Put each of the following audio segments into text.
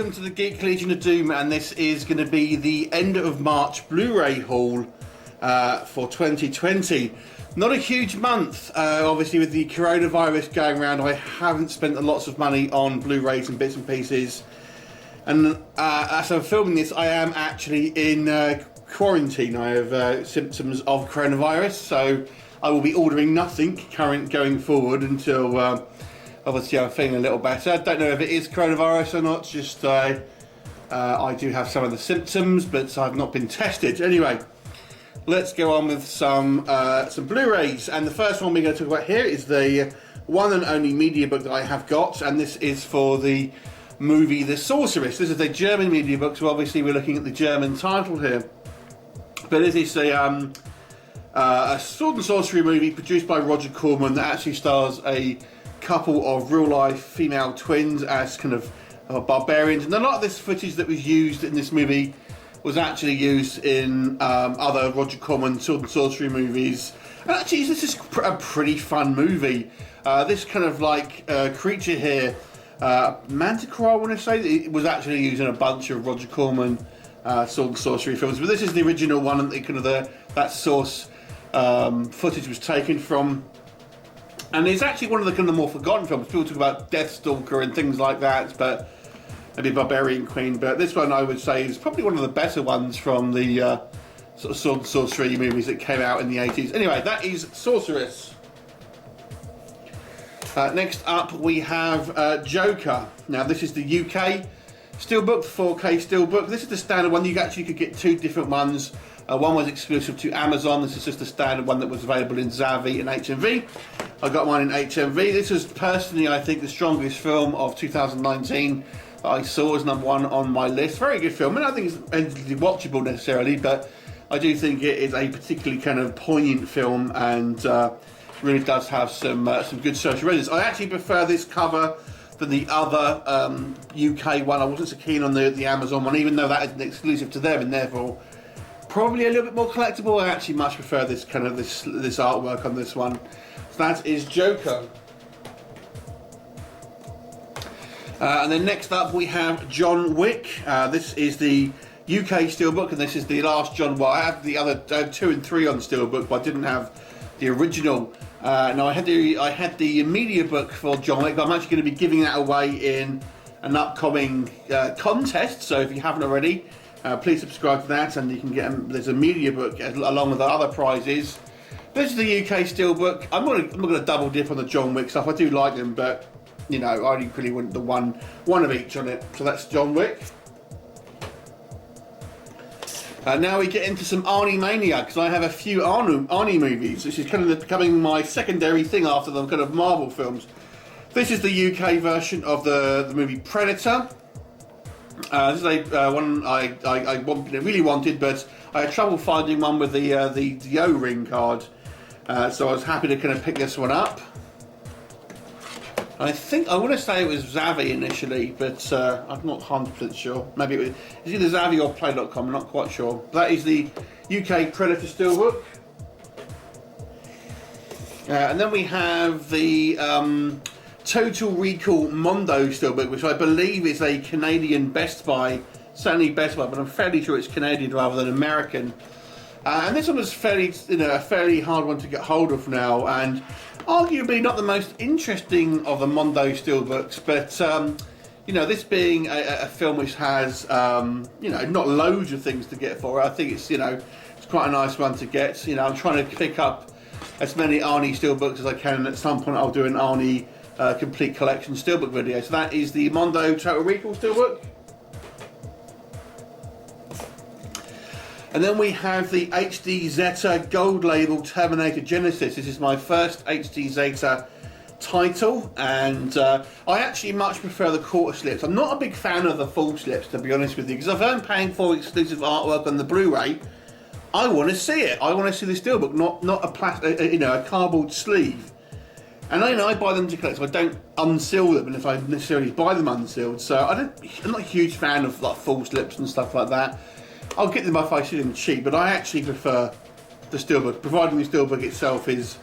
welcome to the Geek Legion of Doom, and this is going to be the end of March Blu-ray haul for 2020. Not a huge month, obviously with the coronavirus going around. I haven't spent lots of money on Blu-rays and bits and pieces, and as I'm filming this I am actually in quarantine. I have symptoms of coronavirus, so I will be ordering nothing going forward until obviously I'm feeling a little better. I don't know if it is coronavirus or not, just I do have some of the symptoms, but I've not been tested. Anyway, let's go on with some Blu-rays, and the first one we're going to talk about here is the one and only MEDIABOOK that I have got, and this is for the movie The Sorceress. This is a German MEDIABOOK, so obviously we're looking at the German title here. But it is a sword and sorcery movie produced by Roger Corman that actually stars a couple of real-life female twins as kind of barbarians, and a lot of this footage that was used in this movie was actually used in other Roger Corman sword and sorcery movies. And actually, this is a pretty fun movie. This kind of like creature here, Manticore, I want to say, it was actually used in a bunch of Roger Corman sword and sorcery films, but this is the original one, and that source footage was taken from. And it's actually one of the kind of more forgotten films. People talk about Deathstalker and things like that, but maybe Barbarian Queen. But this one, I would say, is probably one of the better ones from the sort of sword and sorcery movies that came out in the 80s. Anyway, that is Sorceress. Next up, we have Joker. Now, this is the UK Steelbook, 4K Steelbook. This is the standard one. You actually could get two different ones. One was exclusive to Amazon. This is just the standard one that was available in Zavvi and HMV. I got mine in HMV. This was personally, I think, the strongest film of 2019 that I saw as number one on my list. Very good film, and I think it's endlessly watchable necessarily, but I do think it is a particularly kind of poignant film, and really does have some good social resonance. I actually prefer this cover than the other UK one. I wasn't so keen on the Amazon one, even though that is an exclusive to them, and therefore probably a little bit more collectible. I actually much prefer this kind of this artwork on this one. So that is Joker. And then next up we have John Wick. This is the UK Steelbook, and this is the last John. Well, I have the other 2 and 3 on Steelbook, but I didn't have the original. Now I had the MEDIABOOK for John Wick, but I'm actually going to be giving that away in an upcoming contest. So if you haven't already, please subscribe to that, and you can get there's a MEDIABOOK along with the other prizes. This is the UK Steelbook. I'm not going to double dip on the John Wick stuff. I do like them, but you know, I only really want the one of each on it. So that's John Wick. Now we get into some Arnie mania, because I have a few Arnie movies. This is kind of becoming my secondary thing after the kind of Marvel films. This is the UK version of the movie Predator. This is one I really wanted, but I had trouble finding one with the O-ring card. So I was happy to kind of pick this one up. I want to say it was Zavvi initially, but I'm not 100% sure. Maybe it's either Zavvi or Play.com, I'm not quite sure. That is the UK Predator Steelbook. And then we have the Total Recall Mondo Steelbook, which I believe is a Canadian Best Buy, certainly Best Buy, but I'm fairly sure it's Canadian rather than American. And this one was a fairly hard one to get hold of now, and arguably not the most interesting of the Mondo Steelbooks, but you know, this being a film which has you know, not loads of things to get for it, I think it's, you know, it's quite a nice one to get. You know, I'm trying to pick up as many Arnie Steelbooks as I can, and at some point I'll do an Arnie complete collection Steelbook video. So that is the Mondo Total Recall Steelbook. And then we have the HD Zeta Gold Label Terminator Genisys. This is my first HD Zeta title, and I actually much prefer the quarter slips. I'm not a big fan of the full slips, to be honest with you, because if I'm paying for exclusive artwork on the Blu-ray, I want to see it. I want to see the Steelbook, not a cardboard sleeve. And I buy them to collect, so I don't unseal them, and if I necessarily buy them unsealed. So I'm not a huge fan of like full slips and stuff like that. I'll get them if I see them cheap, but I actually prefer the Steelbook, providing the Steelbook itself is,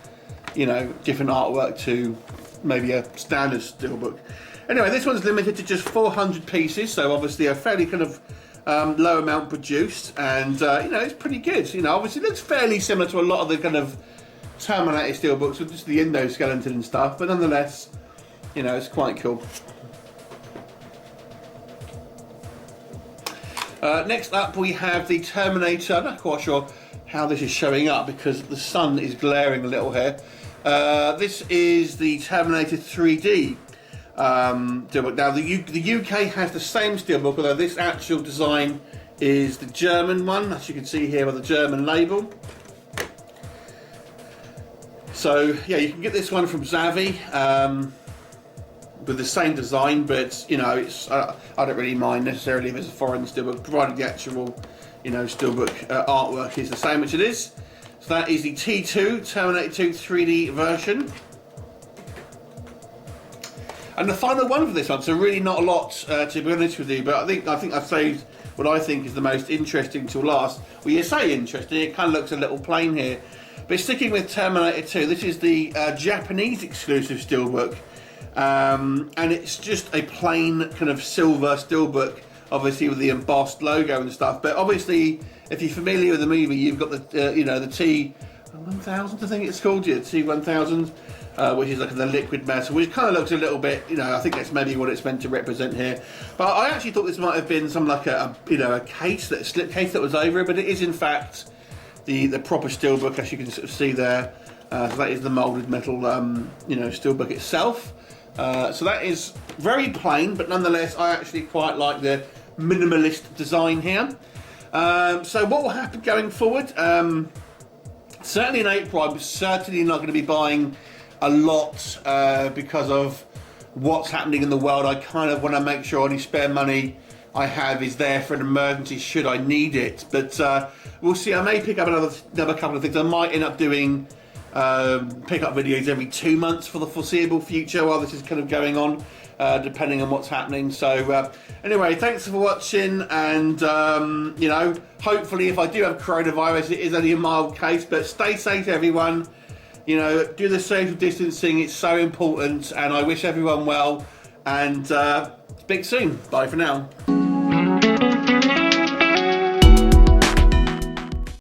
you know, different artwork to maybe a standard Steelbook. Anyway, this one's limited to just 400 pieces, so obviously a fairly kind of low amount produced, and you know, it's pretty good. You know, obviously it looks fairly similar to a lot of the kind of Terminator steelbooks with just the endoskeleton and stuff, but nonetheless, you know, it's quite cool. Next up we have the Terminator. I'm not quite sure how this is showing up because the sun is glaring a little here. This is the Terminator 3D steelbook. Now the UK has the same steelbook, although this actual design is the German one, as you can see here with the German label. So yeah, you can get this one from Zavvi with the same design, but you know, it's I don't really mind necessarily if it's a foreign steelbook, provided the actual, you know, steelbook artwork is the same, which it is. So that is the T2 Terminator 2 3D version. And the final one for this one, so really not a lot to be honest with you, but I think I've saved what I think is the most interesting till last. Well, you say interesting, it kind of looks a little plain here. But sticking with Terminator 2, this is the Japanese exclusive steelbook. And it's just a plain kind of silver steelbook, obviously with the embossed logo and stuff. But obviously, if you're familiar with the movie, you've got the you know, the T1000, I think it's called, yeah, T1000, which is like the liquid metal, which kind of looks a little bit, you know, I think that's maybe what it's meant to represent here. But I actually thought this might have been some like a you know, a case, that slip case that was over it, but it is in fact the proper steelbook, as you can sort of see there. So that is the moulded metal, you know, steelbook itself. So that is very plain, but nonetheless, I actually quite like the minimalist design here. So what will happen going forward? Certainly in April, I'm certainly not going to be buying a lot because of what's happening in the world. I kind of want to make sure any spare money I have is there for an emergency should I need it. But we'll see. I may pick up another couple of things. I might end up doing pick up videos every 2 months for the foreseeable future while this is kind of going on, depending on what's happening. So anyway, thanks for watching, and you know, hopefully if I do have coronavirus, it is only a mild case, but stay safe everyone. You know, do the social distancing, it's so important, and I wish everyone well, and speak soon. Bye for now.